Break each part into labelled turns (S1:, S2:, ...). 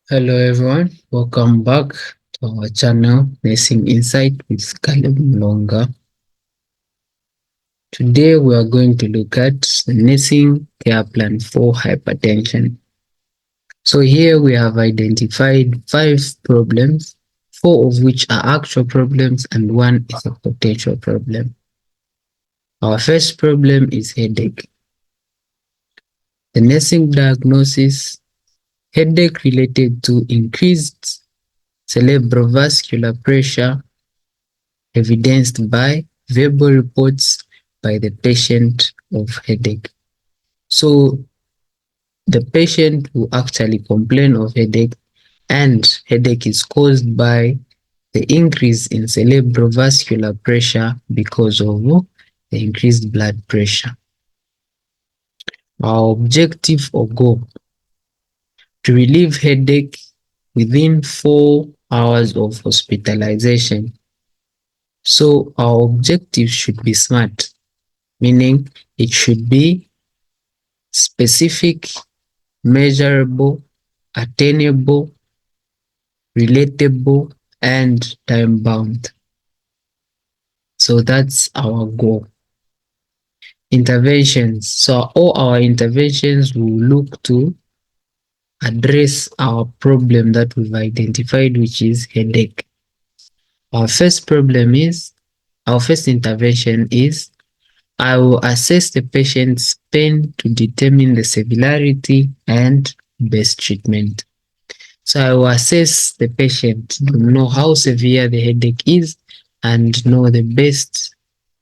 S1: Hello everyone, welcome back to our channel Nursing Insight with calebmulonga. Today we are going to look at the nursing care plan for hypertension. So here we have identified 5 problems, 4 of which are actual problems and 1 is a potential problem. Our first problem is headache. The nursing diagnosis: headache related to increased cerebrovascular pressure, evidenced by verbal reports by the patient of headache. So the patient will actually complain of headache, and headache is caused by the increase in cerebrovascular pressure because of the increased blood pressure. Our objective or goal: to relieve headache within 4 hours of hospitalization. So our objective should be SMART, meaning it should be specific, measurable, attainable, relatable, and time bound. So that's our goal. Interventions. So all our interventions will look to address our problem that we've identified, which is headache. Our first intervention is I will assess the patient's pain to determine the severity and best treatment. So I will assess the patient to know how severe the headache is and know the best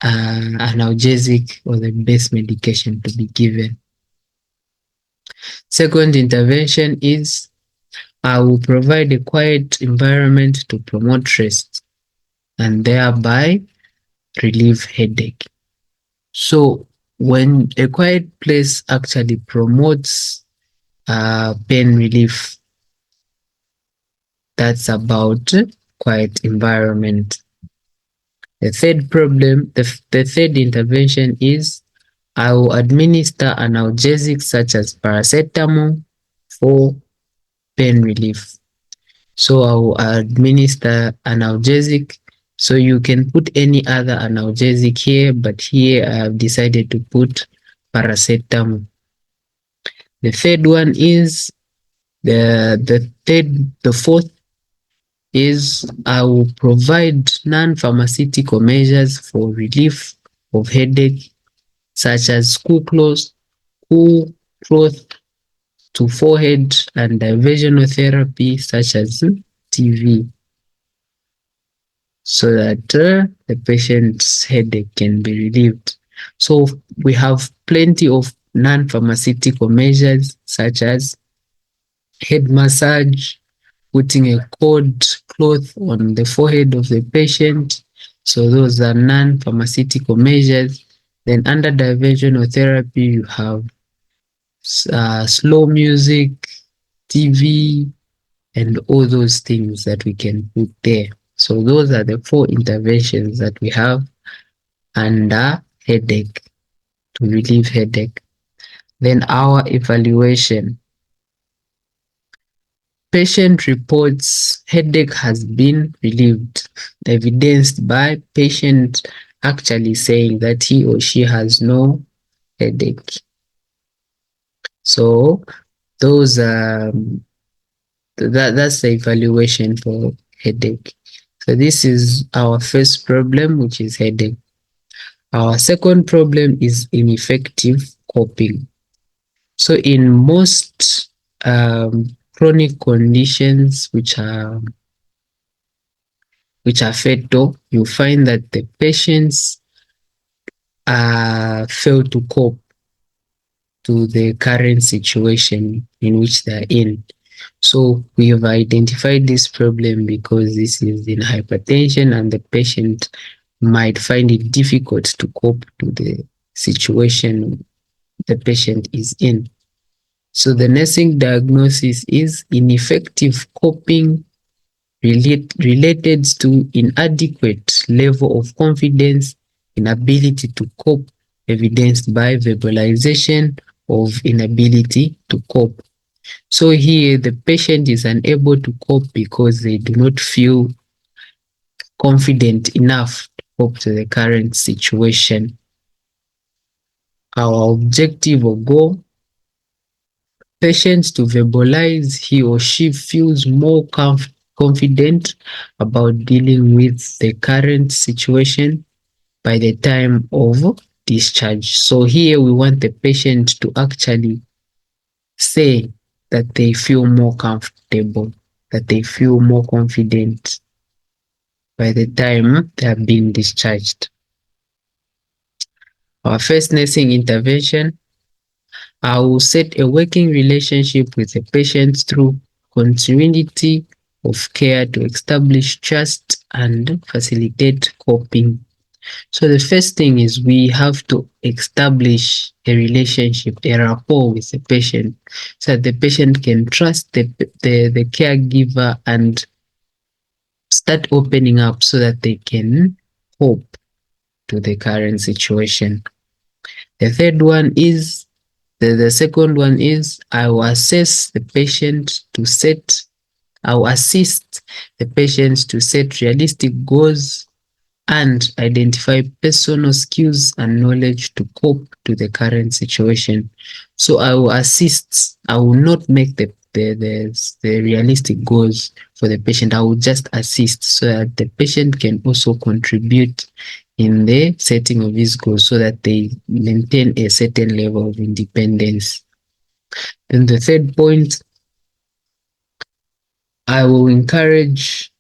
S1: analgesic or the best medication to be given. Second intervention is I will provide a quiet environment to promote rest and thereby relieve headache. So when a quiet place actually promotes pain relief, that's about quiet environment. The third intervention is I will administer analgesics such as paracetamol for pain relief. So I will administer analgesic. So you can put any other analgesic here, but here I have decided to put paracetamol. The third one is the fourth is I will provide non-pharmaceutical measures for relief of headache, such as cool cloth to forehead and diversional therapy such as TV, so that the patient's headache can be relieved. So we have plenty of non-pharmaceutical measures such as head massage, putting a cold cloth on the forehead of the patient. So those are non-pharmaceutical measures. Then under diversional therapy, you have slow music, TV, and all those things that we can put there. So those are the 4 interventions that we have under headache to relieve headache. Then our evaluation. Patient reports headache has been relieved, evidenced by patient actually saying that he or she has no headache. So those that's the evaluation for headache. So this is our first problem, which is headache. Our second problem is ineffective coping. So in most chronic conditions which are fatal, you find that the patients fail to cope to the current situation in which they are in. So we have identified this problem because this is in hypertension and the patient might find it difficult to cope to the situation the patient is in. So the nursing diagnosis is ineffective coping related to inadequate level of confidence, inability to cope, evidenced by verbalization of inability to cope. So here the patient is unable to cope because they do not feel confident enough to cope to the current situation. Our objective or goal, patients to verbalize he or she feels more confident about dealing with the current situation by the time of discharge. So here we want the patient to actually say that they feel more comfortable, that they feel more confident by the time they are being discharged. Our first nursing intervention, I will set a working relationship with the patient through continuity of care to establish trust and facilitate coping. So the first thing is we have to establish a relationship, a rapport with the patient, so that the patient can trust the caregiver and start opening up so that they can cope to the current situation. The third one is the second one is I will assess the patient to set, I will assist the patients to set realistic goals and identify personal skills and knowledge to cope to the current situation. So I will assist, I will not make the realistic goals for the patient. I will just assist so that the patient can also contribute in the setting of his goals so that they maintain a certain level of independence. Then the third point, I will encourage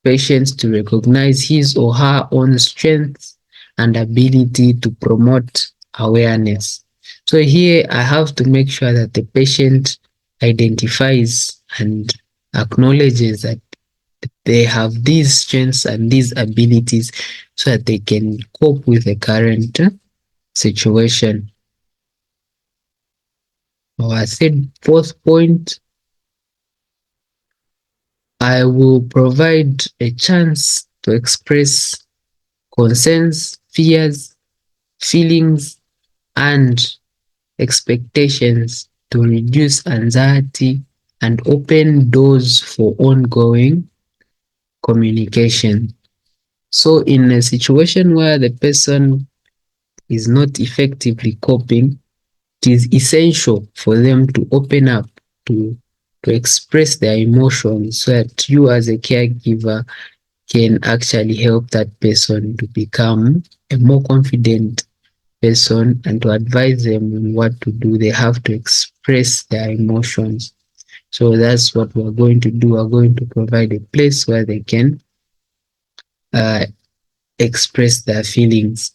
S1: patients to recognize his or her own strengths and ability to promote awareness. So here I have to make sure that the patient identifies and acknowledges that they have these strengths and these abilities so that they can cope with the current situation. Our fourth point, I will provide a chance to express concerns, fears, feelings, and expectations to reduce anxiety and open doors for ongoing communication. So, in a situation where the person is not effectively coping, it is essential for them to open up, to, to express their emotions so that you, as a caregiver, can actually help that person to become a more confident person and to advise them on what to do. They have to express their emotions. So that's what we're going to do. We're going to provide a place where they can uh, express their feelings.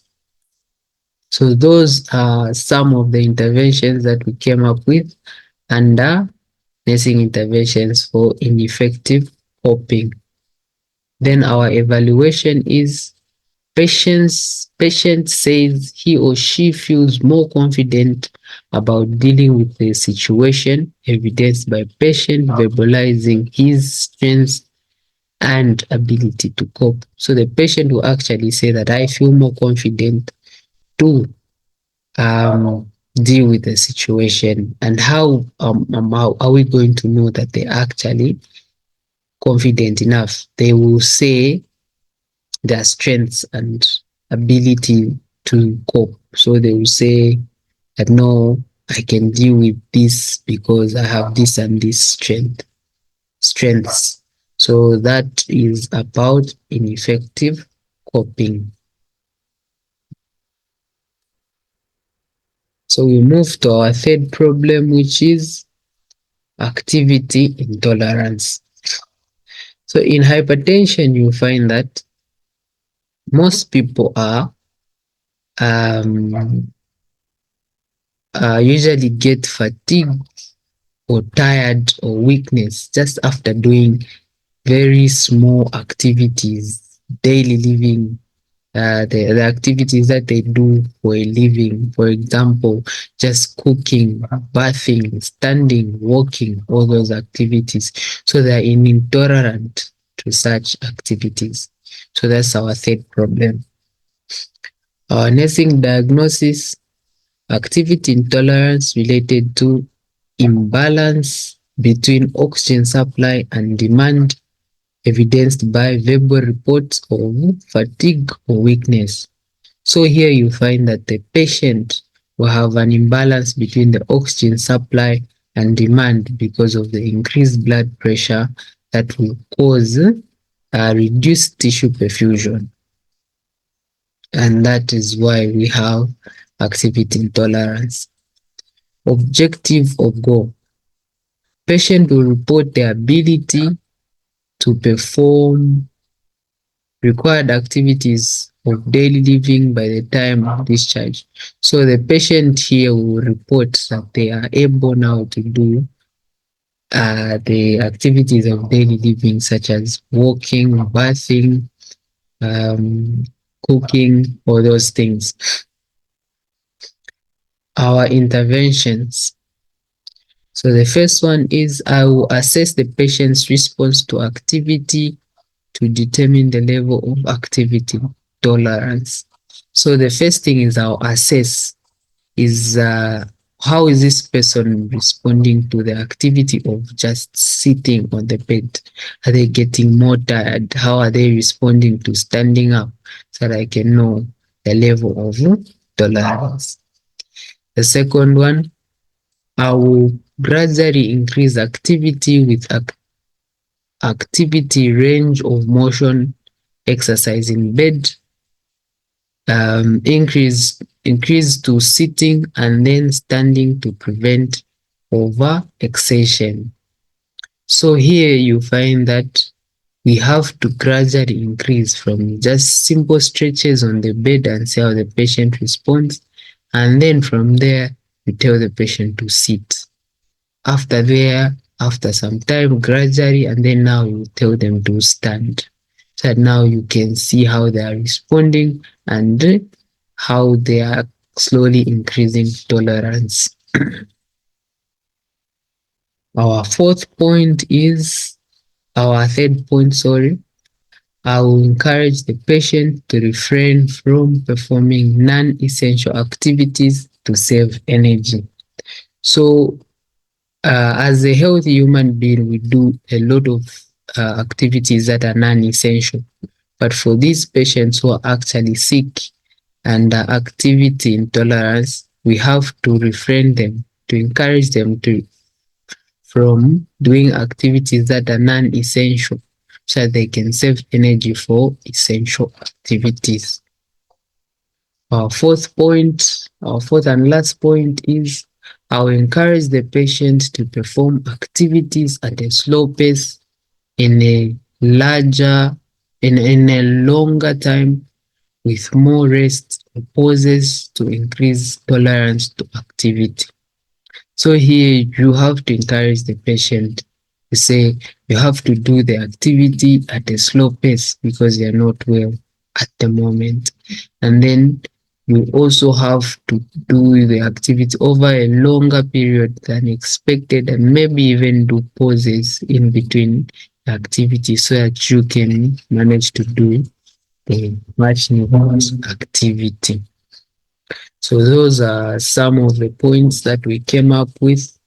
S1: So those are some of the interventions that we came up with under nursing interventions for ineffective coping. Then our evaluation is patient says he or she feels more confident about dealing with the situation, evidenced by patient verbalizing his strengths and ability to cope. So the patient will actually say that I feel more confident to deal with the situation. And how are we going to know that they're actually confident enough? They will say their strengths and ability to cope. So they will say that no, I can deal with this because I have this and this strengths. So that is about ineffective coping. So we move to our third problem, which is activity intolerance. So in hypertension, you find that most people are um, usually get fatigued or tired or weakness just after doing very small activities, daily living, the activities that they do for a living. For example, just cooking, bathing, standing, walking, all those activities. So they are intolerant to such activities. So that's our third problem. Our nursing diagnosis, activity intolerance related to imbalance between oxygen supply and demand evidenced by verbal reports of fatigue or weakness. So here you find that the patient will have an imbalance between the oxygen supply and demand because of the increased blood pressure that will cause a reduced tissue perfusion. And that is why we have activity intolerance. Objective of goal. Patient will report the ability to perform required activities of daily living by the time of discharge. So the patient here will report that they are able now to do the activities of daily living, such as walking, bathing, um, cooking, all those things. Our interventions. So the first one is I will assess the patient's response to activity to determine the level of activity tolerance. So the first thing is I'll assess is how is this person responding to the activity of just sitting on the bed? Are they getting more tired? How are they responding to standing up so that I can know the level of tolerance? The second one, I will gradually increase activity with activity range of motion, exercise in bed, increase to sitting and then standing to prevent overexertion. So here you find that we have to gradually increase from just simple stretches on the bed and see how the patient responds, and then from there we tell the patient to sit. After some time, gradually, and then now you tell them to stand. So now you can see how they are responding and how they are slowly increasing tolerance. Our third point, sorry, I will encourage the patient to refrain from performing non-essential activities to save energy. So as a healthy human being, we do a lot of activities that are non-essential. But for these patients who are actually sick and activity intolerance, we have to refrain them, to encourage them from doing activities that are non-essential so that they can save energy for essential activities. Our fourth and last point is I will encourage the patient to perform activities at a slow pace in a longer time with more rest or pauses to increase tolerance to activity. So here you have to encourage the patient to say you have to do the activity at a slow pace because they are not well at the moment. And then you also have to do the activity over a longer period than expected and maybe even do pauses in between the activity so that you can manage to do the much needed activity. So those are some of the points that we came up with.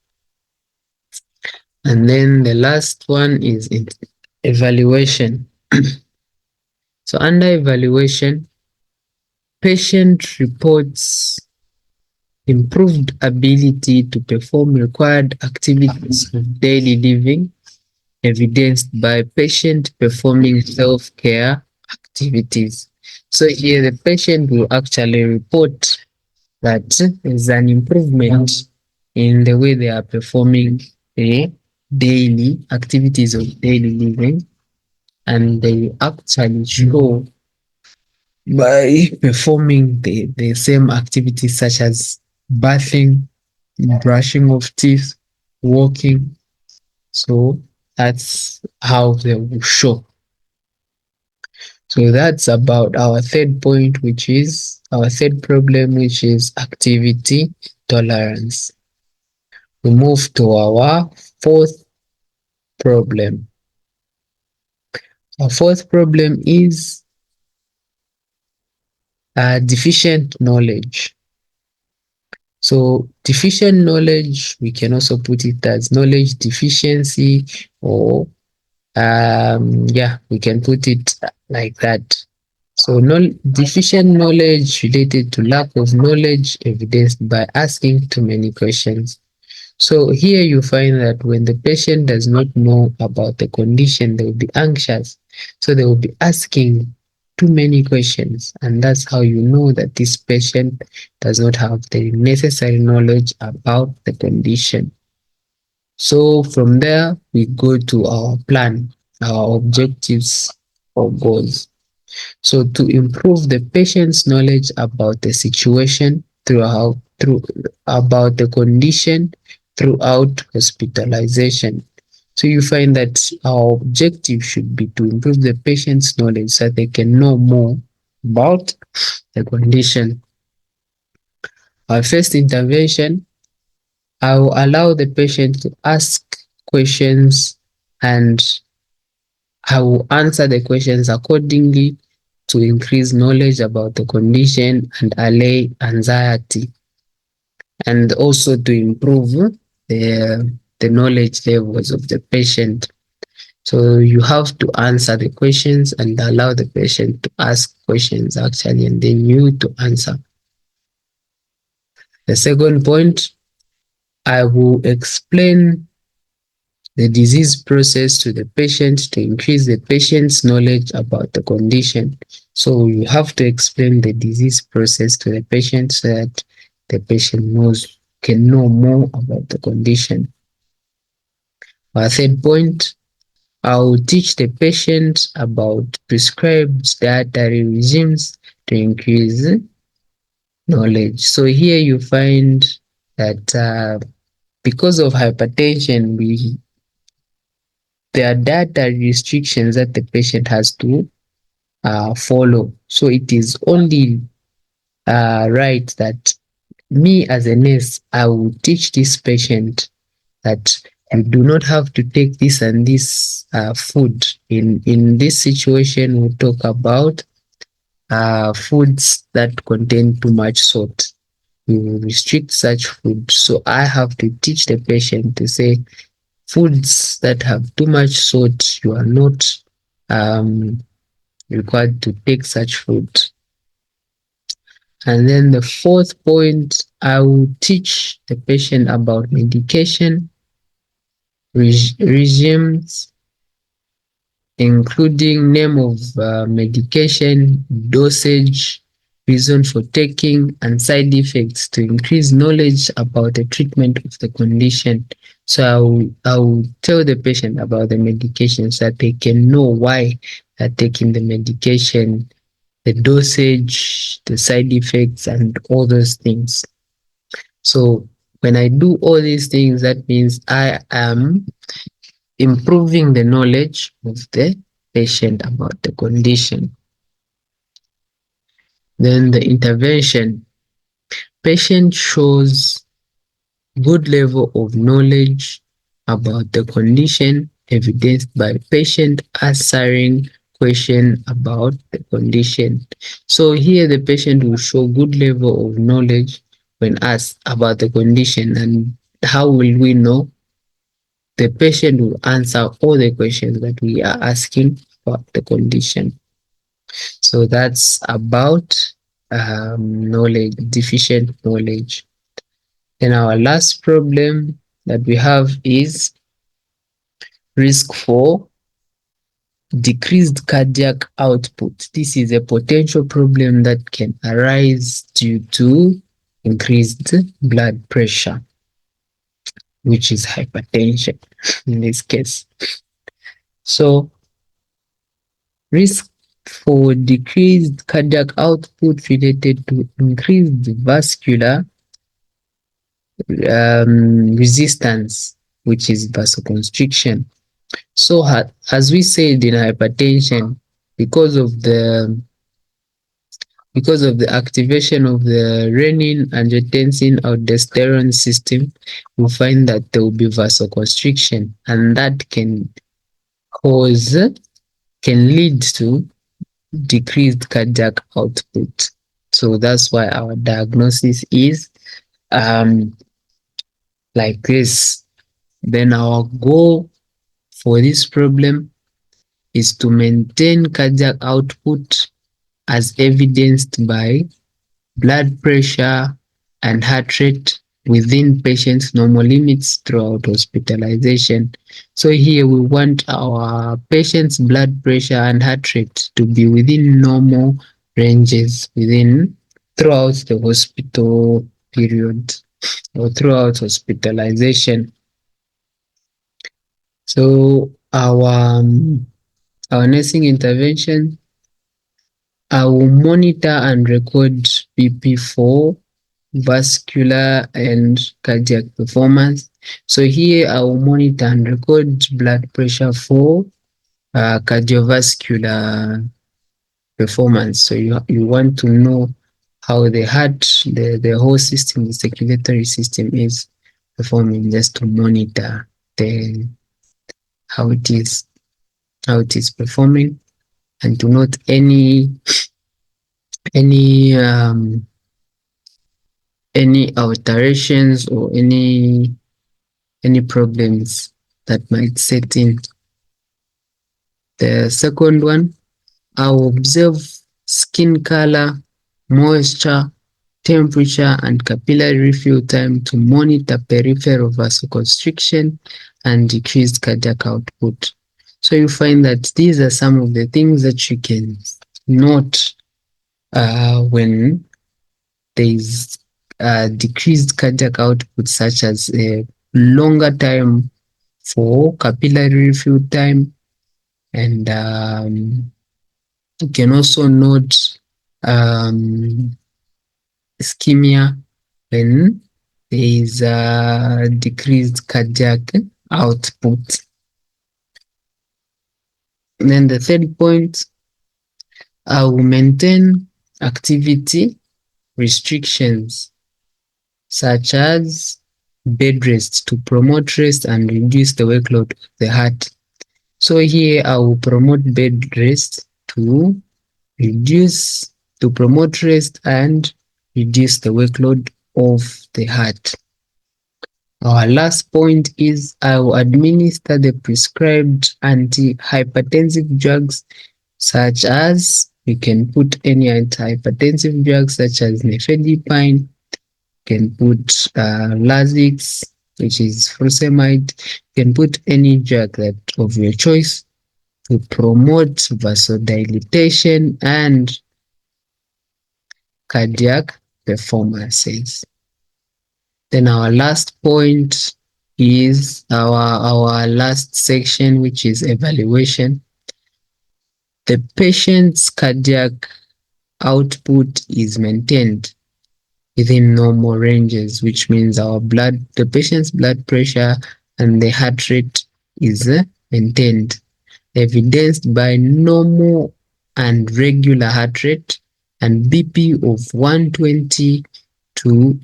S1: And then the last one is evaluation. So under evaluation, patient reports improved ability to perform required activities of daily living, evidenced by patient performing self-care activities. So here the patient will actually report that there's an improvement in the way they are performing the daily activities of daily living, and they actually show by performing the same activities such as bathing, brushing of teeth, walking. So that's how they will show. So that's about our third point, which is our third problem, which is activity tolerance. We move to our fourth problem. Our fourth problem is deficient knowledge. So deficient knowledge, we can also put it as knowledge deficiency, or yeah, we can put it like that. So deficient knowledge related to lack of knowledge evidenced by asking too many questions. So here you find that when the patient does not know about the condition, they will be anxious. So they will be asking too many questions, and that's how you know that this patient does not have the necessary knowledge about the condition. So from there, we go to our plan, our objectives or goals. So to improve the patient's knowledge about the situation through about the condition throughout hospitalization. So you find that our objective should be to improve the patient's knowledge so they can know more about the condition. Our first intervention, I will allow the patient to ask questions, and I will answer the questions accordingly to increase knowledge about the condition and allay anxiety, and also to improve the knowledge levels of the patient. So you have to answer the questions and allow the patient to ask questions actually, and then you to answer. The second point, I will explain the disease process to the patient to increase the patient's knowledge about the condition. So you have to explain the disease process to the patient so that the patient can know more about the condition. Our third point, I will teach the patient about prescribed dietary regimes to increase knowledge. So here you find that because of hypertension, there are dietary restrictions that the patient has to follow. So it is only right that me as a nurse, I will teach this patient that you do not have to take this and this food. In this situation, we'll talk about foods that contain too much salt. We will restrict such food. So I have to teach the patient to say foods that have too much salt, you are not um, required to take such food. And then the fourth point, I will teach the patient about medication regimes, including name of medication, dosage, reason for taking, and side effects to increase knowledge about the treatment of the condition. So I will tell the patient about the medications so that they can know why they're taking the medication, the dosage, the side effects, and all those things. So when I do all these things, that means I am improving the knowledge of the patient about the condition. Then the intervention. Patient shows good level of knowledge about the condition evidenced by patient answering question about the condition. So here the patient will show good level of knowledge when asked about the condition. And how will we know? The patient will answer all the questions that we are asking about the condition. So that's about knowledge, deficient knowledge. Then our last problem that we have is risk for decreased cardiac output. This is a potential problem that can arise due to increased blood pressure, which is hypertension in this case. So risk for decreased cardiac output related to increased vascular resistance, which is vasoconstriction. So as we said in hypertension, because of the activation of the renin, angiotensin, aldosterone system, we find that there will be vasoconstriction, and that can lead to decreased cardiac output. So that's why our diagnosis is um, like this. Then our goal for this problem is to maintain cardiac output as evidenced by blood pressure and heart rate within patient's normal limits throughout hospitalization. So here we want our patient's blood pressure and heart rate to be within normal ranges throughout the hospital period or throughout hospitalization. So our nursing intervention, I will monitor and record BP for vascular and cardiac performance. So here I will monitor and record blood pressure for cardiovascular performance. So you want to know how the heart, the whole system, the circulatory system is performing, just to monitor the how it is performing, and to note any um, any alterations or any problems that might set in. The second one, I'll observe skin color, moisture, temperature, and capillary refill time to monitor peripheral vasoconstriction and decreased cardiac output. So you find that these are some of the things that you can note when there is decreased cardiac output, such as a longer time for capillary refill time, and you can also note ischemia when there is decreased cardiac output. And then the third point, I will maintain activity restrictions such as bed rest to promote rest and reduce the workload of the heart. So here I will promote bed rest to promote rest and reduce the workload of the heart. Our last point is I will administer the prescribed antihypertensive drugs, such as you can put any antihypertensive drugs such as nifedipine, you can put Lasix, which is furosemide. You can put any drug that of your choice to promote vasodilation and cardiac performances. Then our last point is our last section, which is evaluation. The patient's cardiac output is maintained within normal ranges, which means the patient's blood pressure and the heart rate is maintained, evidenced by normal and regular heart rate and BP of 120 to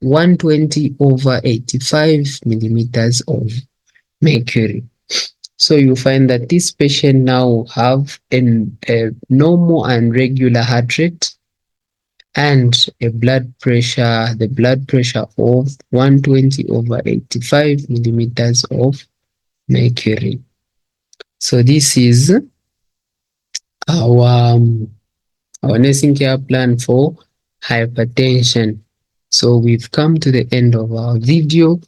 S1: 120 over 85 millimeters of mercury. So you find that this patient now have a normal and regular heart rate and the blood pressure of 120 over 85 millimeters of mercury. So this is our nursing care plan for hypertension. So we've come to the end of our video.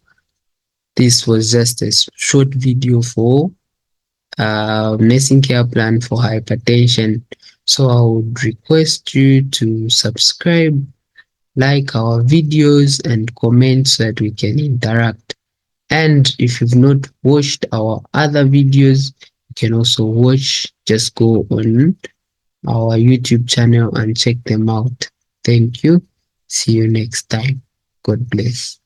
S1: This was just a short video for nursing care plan for hypertension. So I would request you to subscribe, like our videos, and comment so that we can interact. And if you've not watched our other videos, you can also watch. Just go on our YouTube channel and check them out. Thank you. See you next time. God bless.